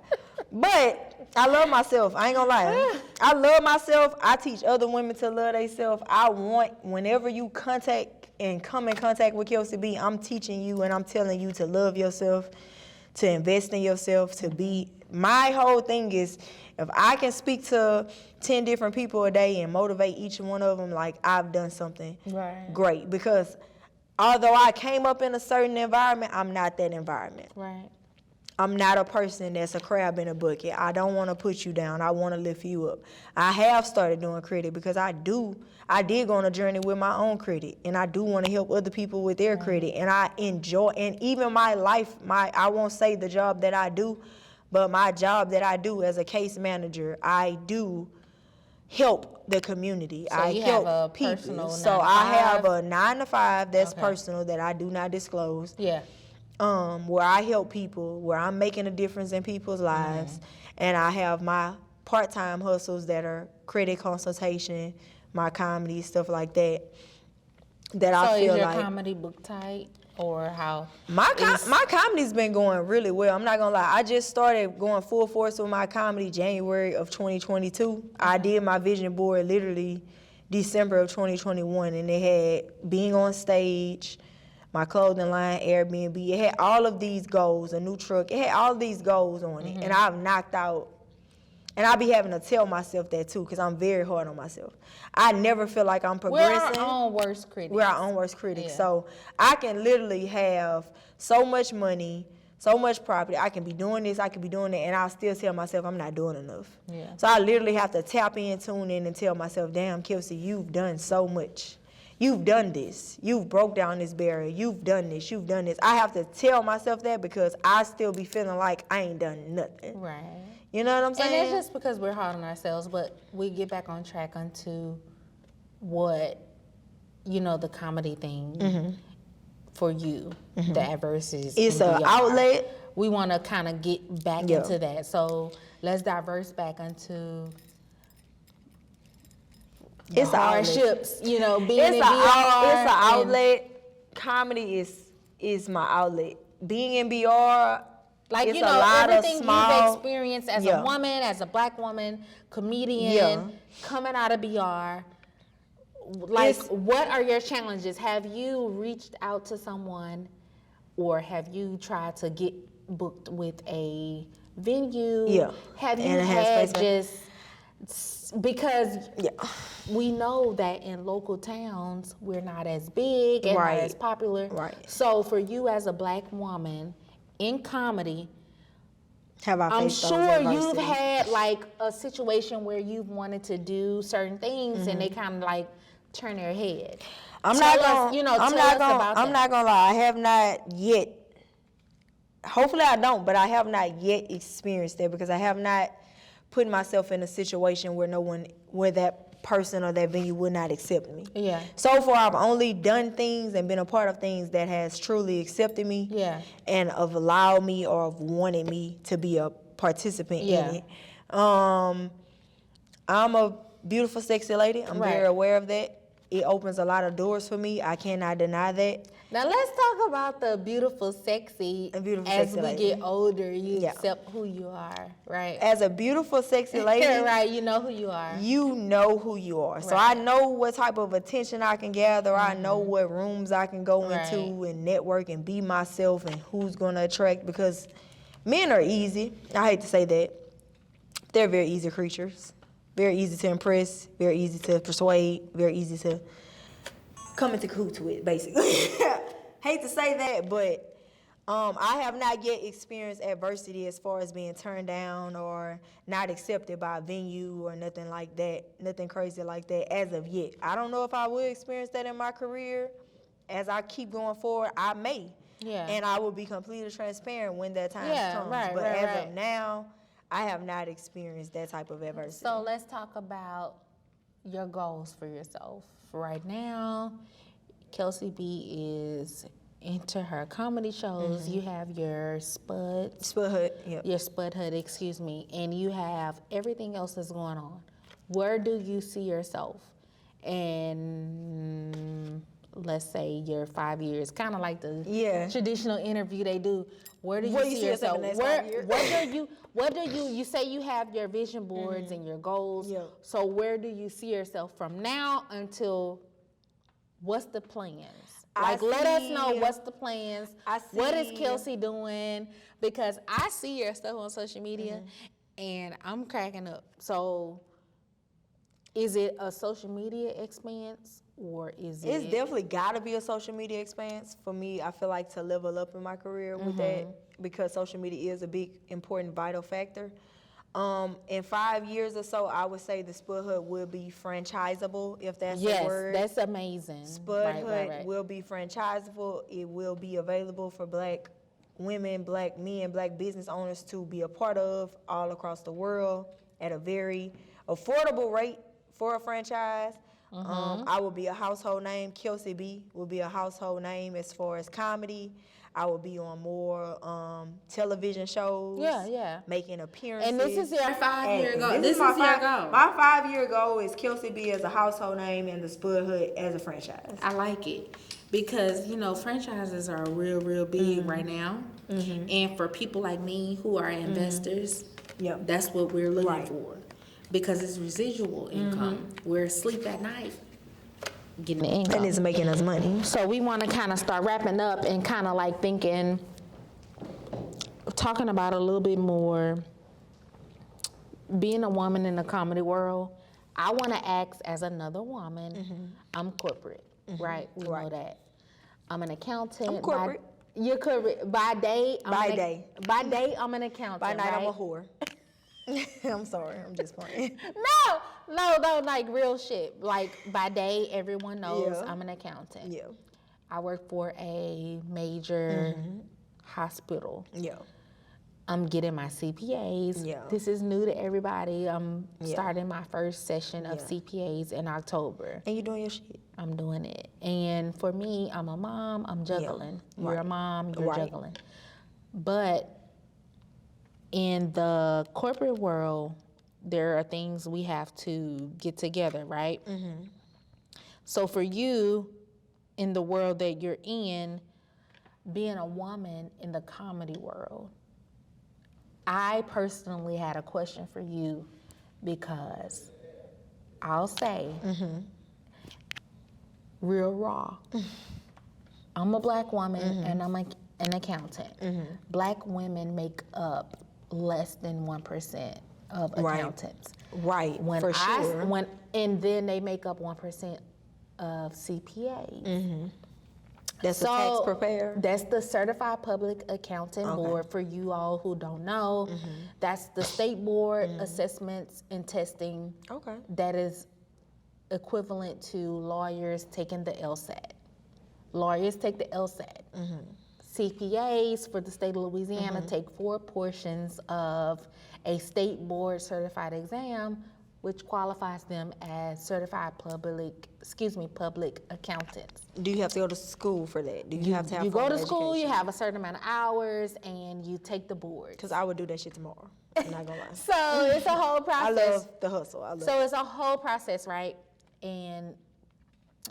But I love myself. I ain't gonna lie. I love myself. I teach other women to love themselves. I want, whenever you contact and come in contact with Kelsey B, I'm teaching you and I'm telling you to love yourself, to invest in yourself, to be. My whole thing is, if I can speak to 10 different people a day and motivate each one of them, like I've done something great. Because although I came up in a certain environment, I'm not that environment. Right. I'm not a person that's a crab in a bucket. I don't want to put you down. I want to lift you up. I have started doing credit because I did go on a journey with my own credit, and I do want to help other people with their credit, and I enjoy, and even my life, I won't say the job that I do, but my job that I do as a case manager, I do help the community. So I you help have a people. personal So 9 to I have 5? a 9 to 5 that's personal that I do not disclose. Yeah. Where I help people, where I'm making a difference in people's lives, and I have my part-time hustles that are credit consultation, my comedy, stuff like that. That I feel is your like comedy book tight, or how? my comedy's been going really well. I'm not gonna lie. I just started going full force with my comedy January of 2022. I did my vision board literally December of 2021, and it had being on stage, my clothing line, Airbnb. It had all of these goals, a new truck. It had all of these goals on it, and I've knocked out. And I be having to tell myself that too, because I'm very hard on myself. I never feel like I'm progressing. We're our own worst critics. We're our own worst critics. Yeah. So I can literally have so much money, so much property. I can be doing this, I can be doing that, and I'll still tell myself I'm not doing enough. Yeah. So I literally have to tap in, tune in, and tell myself, damn, Kelsey, you've done so much. You've done this. You've broke down this barrier. You've done this. You've done this. I have to tell myself that because I still be feeling like I ain't done nothing. Right. You know what I'm saying? And it's just because we're hard on ourselves, but we get back on track onto what, the comedy thing for you, the adversities. It's an outlet. We want to kind of get back into that. So let's diverse back into it's hardships, being in VR. It's an outlet. Comedy is my outlet. Being in BR, like, it's a lot everything of small, you've experienced as a woman, as a black woman, comedian, coming out of BR. Like, what are your challenges? Have you reached out to someone, or have you tried to get booked with a venue? Yeah. Have you And had because we know that in local towns we're not as big and not as popular. Right. So for you as a black woman in comedy, I'm faced those sure you've adversities? had like a situation where you've wanted to do certain things and they kind of like turn their head. I'm Tell not us, gonna lie. I have not yet. Hopefully I don't, but I have not yet experienced that because I have not put myself in a situation where that person or that venue would not accept me. Yeah. So far, I've only done things and been a part of things that has truly accepted me. Yeah. And have allowed me or have wanted me to be a participant in it. I'm a beautiful, sexy lady. I'm very aware of that. It opens a lot of doors for me. I cannot deny that. Now let's talk about the beautiful, sexy. As we lady. get older, you accept who you are, right? As a beautiful, sexy lady, right? You know who you are. You know who you are. So I know what type of attention I can gather. I know what rooms I can go into and network and be myself and who's going to attract, because men are easy. I hate to say that. They're very easy creatures. very easy to impress, very easy to persuade, very easy to come into cahoots with, basically. Hate to say that, but I have not yet experienced adversity as far as being turned down or not accepted by a venue or nothing like that, nothing crazy like that as of yet. I don't know if I will experience that in my career. As I keep going forward, I may. Yeah. And I will be completely transparent when that time comes. Right, but right, as right. of now, I have not experienced that type of adversity. So let's talk about your goals for yourself. Right now, Kelsey B is into her comedy shows. You have your Spudhood, yep. Your Spudhood, excuse me, and you have everything else that's going on. Where do you see yourself in, let's say, your 5 years? Kind of like the traditional interview they do. Where do you see yourself? In the next 5 years? What do you say you have your vision boards and your goals? Yep. So where do you see yourself from now until, what's the plans? Like, let us know what's the plans. What is Kelsey doing? Because I see your stuff on social media, and I'm cracking up. So, is it a social media expense, or is it? It's definitely got to be a social media expense for me. I feel like to level up in my career with that, because social media is a big, important, vital factor. In 5 years or so, I would say the Spudhood will be franchisable, if that's the word. Yes, that's amazing. Spudhood will be franchisable. It will be available for Black women, Black men, Black business owners to be a part of all across the world at a very affordable rate for a franchise. I will be a household name. Kelsey B will be a household name as far as comedy. I will be on more television shows. Making appearances. And this is your 5-year goal. This is your goal. My 5-year goal is Kelsey B as a household name and the Spudhood as a franchise. I like it because, franchises are real big right now. And for people like me who are investors, that's what we're looking for. Because it's residual income. We're asleep at night getting the income. And it's making us money. So we want to kind of start wrapping up and kind of like talking about a little bit more being a woman in the comedy world. I want to act as another woman. I'm corporate, right? We know that. I'm an accountant. I'm corporate. You're corporate. By day, I'm an accountant. By night, right? I'm a whore. I'm sorry, I'm just playing. No, like real shit. Like by day, everyone knows I'm an accountant. Yeah. I work for a major hospital. Yeah. I'm getting my CPAs. Yeah. This is new to everybody. I'm starting my first session of CPAs in October. And you're doing your shit. I'm doing it. And for me, I'm a mom, I'm juggling. You're a mom, you're juggling. But in the corporate world, there are things we have to get together, right? So for you, in the world that you're in, being a woman in the comedy world, I personally had a question for you because I'll say, real raw, I'm a Black woman and I'm an accountant. Black women make up less than 1% of accountants. Right, for sure. And then they make up 1% of CPAs. That's the tax preparer? That's the Certified Public Accounting Board, for you all who don't know. That's the state board assessments and testing that is equivalent to lawyers taking the LSAT. Lawyers take the LSAT. CPAs for the state of Louisiana take 4 portions of a state board certified exam, which qualifies them as certified public accountants. Do you have to go to school for that? Do you have to have You go to formal school, education? you have a certain amount of hours, and you take the board. Because I would do that shit tomorrow. I'm not gonna lie. So it's a whole process. I love the hustle. So it's a whole process, right? And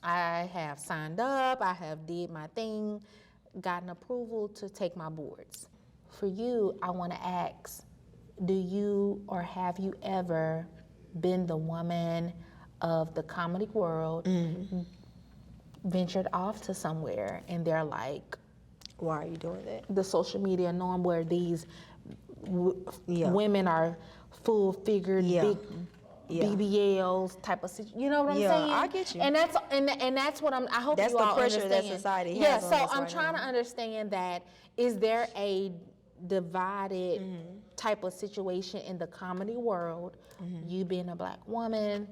I have signed up, I have did my thing, gotten approval to take my boards. For you, I want to ask, do you or have you ever been the woman of the comedy world, ventured off to somewhere, and they're like, why are you doing that? The social media norm where these women are full-figured, BBLs type of situation. You know what I'm saying? I get you. And that's what I hope that's you the all pressure understand. that society has. Yeah, on so us I'm right trying now. to understand that. Is there a divided type of situation in the comedy world? You being a black woman,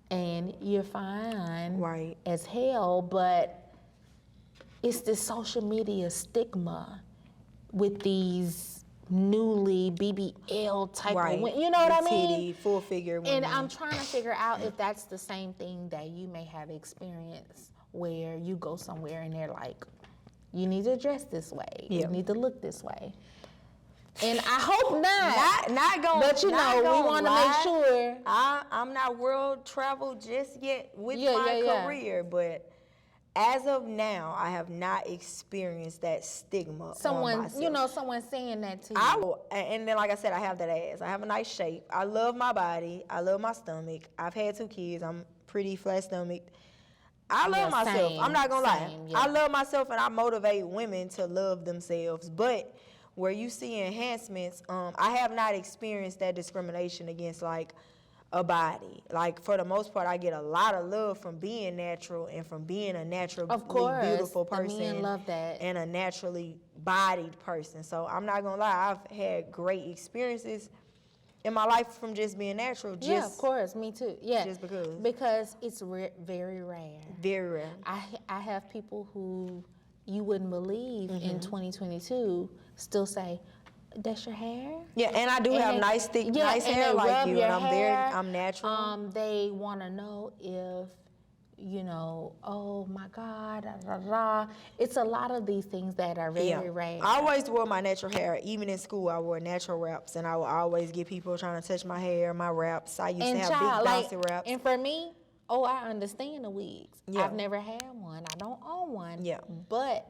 and you're fine Right. as hell, but it's this social media stigma with these newly BBL type of women. You know what I mean? Titty, full figure women. And I'm trying to figure out if that's the same thing that you may have experienced, where you go somewhere and they're like, you need to dress this way. You need to look this way. And I hope not. Not going. But you know, we want to make sure. I'm not world travel just yet with my yeah. career, but as of now, I have not experienced that stigma on Someone, myself. you know, someone saying that to you. And then, like I said, I have that ass. I have a nice shape. I love my body. I love my stomach. I've had 2 kids. I'm pretty flat stomached. I love myself. I'm not gonna lie. I love myself, and I motivate women to love themselves. But where you see enhancements, I have not experienced that discrimination against like a body. Like for the most part, I get a lot of love from being natural and from being a naturally beautiful person. Men love that. And a naturally bodied person. So I'm not gonna lie, I've had great experiences in my life from just being natural. Yeah, of course, me too. Yeah, just because. Because it's very rare. Very rare. I have people who you wouldn't believe in 2022 still say, "That's your hair?" Yeah, and I do have nice thick, nice hair like you, and I'm natural. They want to know if, you know, oh my God, da, da, da. It's a lot of these things that are very rare. I always wore my natural hair. Even in school, I wore natural wraps, and I would always get people trying to touch my hair, my wraps. I used to have big bouncy wraps. And for me, I understand the wigs. Yeah. I've never had one. I don't own one. Yeah. But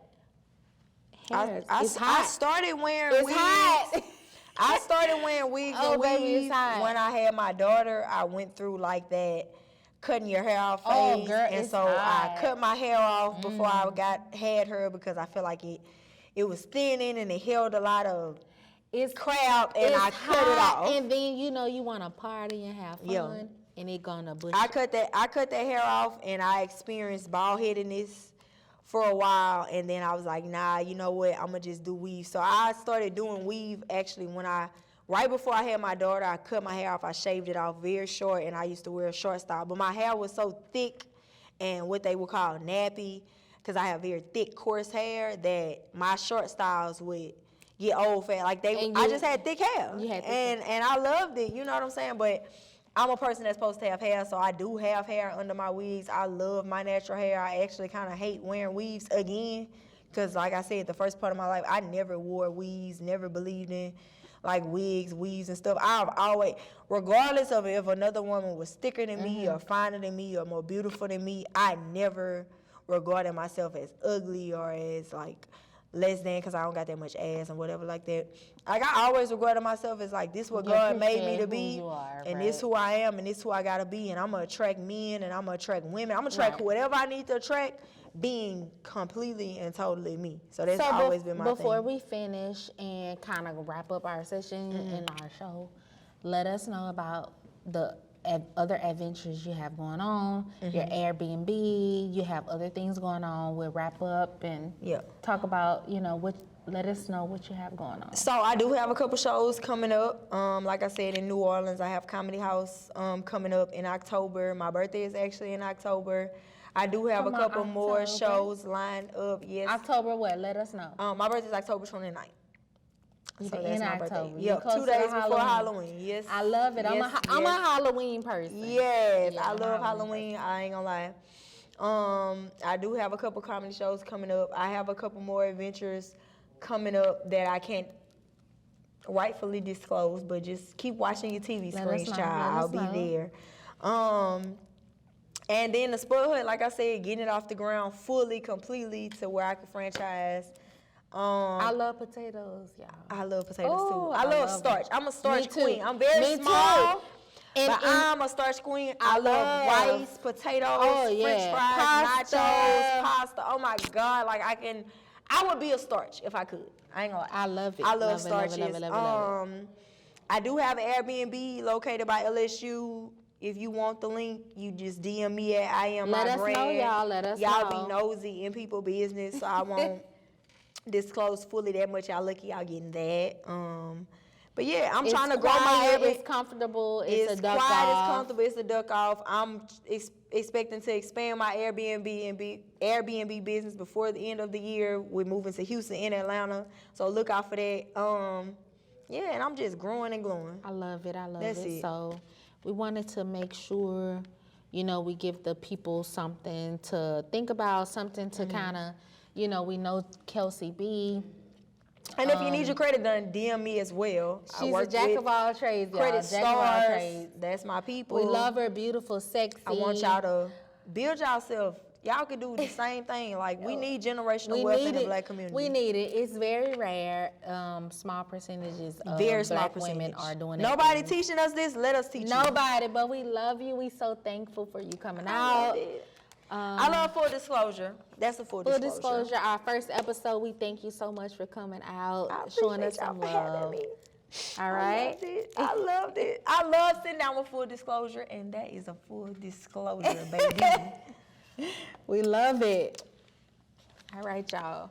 hair, I it's hot. I started wearing wigs. Hot. I started wearing wigs and baby, it's weaves hot. when I had my daughter. I went through like that cutting your hair off phase. Oh, girl, and it's so hot. I cut my hair off before I had her because I felt like it was thinning and it held a lot of crap, and I cut it off. And then you know you want to party and have fun, and it gonna bush. I cut that hair off, and I experienced bald headedness for a while, and then I was like, nah, you know what? I'm gonna just do weave. So I started doing weave actually right before I had my daughter. I cut my hair off. I shaved it off very short, and I used to wear a short style. But my hair was so thick and what they would call nappy, because I have very thick, coarse hair, that my short styles would get old fat. Like I just had thick hair, and I loved it. You know what I'm saying? But I'm a person that's supposed to have hair, so I do have hair under my wigs. I love my natural hair. I actually kind of hate wearing weaves again, because like I said, the first part of my life, I never wore weaves, never believed in like wigs, weaves and stuff. I've always, regardless of if another woman was thicker than me or finer than me or more beautiful than me, I never regarded myself as ugly or as like less than because I don't got that much ass and whatever like that. Like I always regarded myself as like, this what God made me to be, and this who I am, and this who I gotta be, and I'm gonna attract men and I'm gonna attract women. I'm gonna attract whatever I need to attract, being completely and totally me. So that's always been my thing. Before we finish and kind of wrap up our session in our show, let us know about the other adventures you have going on, your Airbnb, you have other things going on. We'll wrap up and talk about, let us know what you have going on. So I do have a couple shows coming up. Like I said, in New Orleans, I have Comedy House coming up in October. My birthday is actually in October. I do have a couple more shows lined up, yes. October what? Let us know. My birthday is October 29th. So that's my birthday. Yep, 2 days before Halloween. Yes. I love it. Yes, I'm a Halloween person. Yes, I love Halloween. I ain't gonna lie. I do have a couple comedy shows coming up. I have a couple more adventures coming up that I can't rightfully disclose, but just keep watching your TV screens, child. I'll be there. And then the Spudhood, like I said, getting it off the ground fully, completely to where I can franchise. I love potatoes, y'all. I love potatoes too. I love starch. I'm a starch queen. I'm very Me small, too. but I'm a starch queen. I love rice, potatoes, French fries, nachos, pasta. Oh my God, like I would be a starch if I could. I ain't gonna lie. I love it. I love starches. Love it. I do have an Airbnb located by LSU. If you want the link, you just DM me at I am Let my us know, brand. y'all. Let us Y'all know. be nosy in people business, so I won't disclose fully that much. Y'all lucky y'all getting that. But yeah, I'm trying to grow my quiet, habit. It's comfortable. It's a duck quiet, off. it's comfortable, it's a duck off. I'm expecting to expand my Airbnb business before the end of the year. We're moving to Houston and Atlanta, so look out for that. Yeah, and I'm just growing and glowing. I love it. That's it. So we wanted to make sure, you know, we give the people something to think about, something to kind of, you know, we know Kelsey B. And if you need your credit done, DM me as well. I She's a work jack with of all trades, y'all. Credit Jack of all stars. trades. That's my people. We love her, beautiful, sexy. I want y'all to build yourself. Y'all can do the same thing. Like, we need generational wealth in the Black community. We need it. It's very rare. Small percentages of Very small Black women percentage. are doing it. Nobody teaching us this. Let us teach you. Nobody, but we love you. We so thankful for you coming I out. love it. I love full disclosure. That's a full disclosure. Full disclosure, our first episode, we thank you so much for coming out, I showing us appreciate some y'all for having love. me. All right? I loved it. I love sitting down with full disclosure, and that is a full disclosure, baby. We love it. All right, y'all.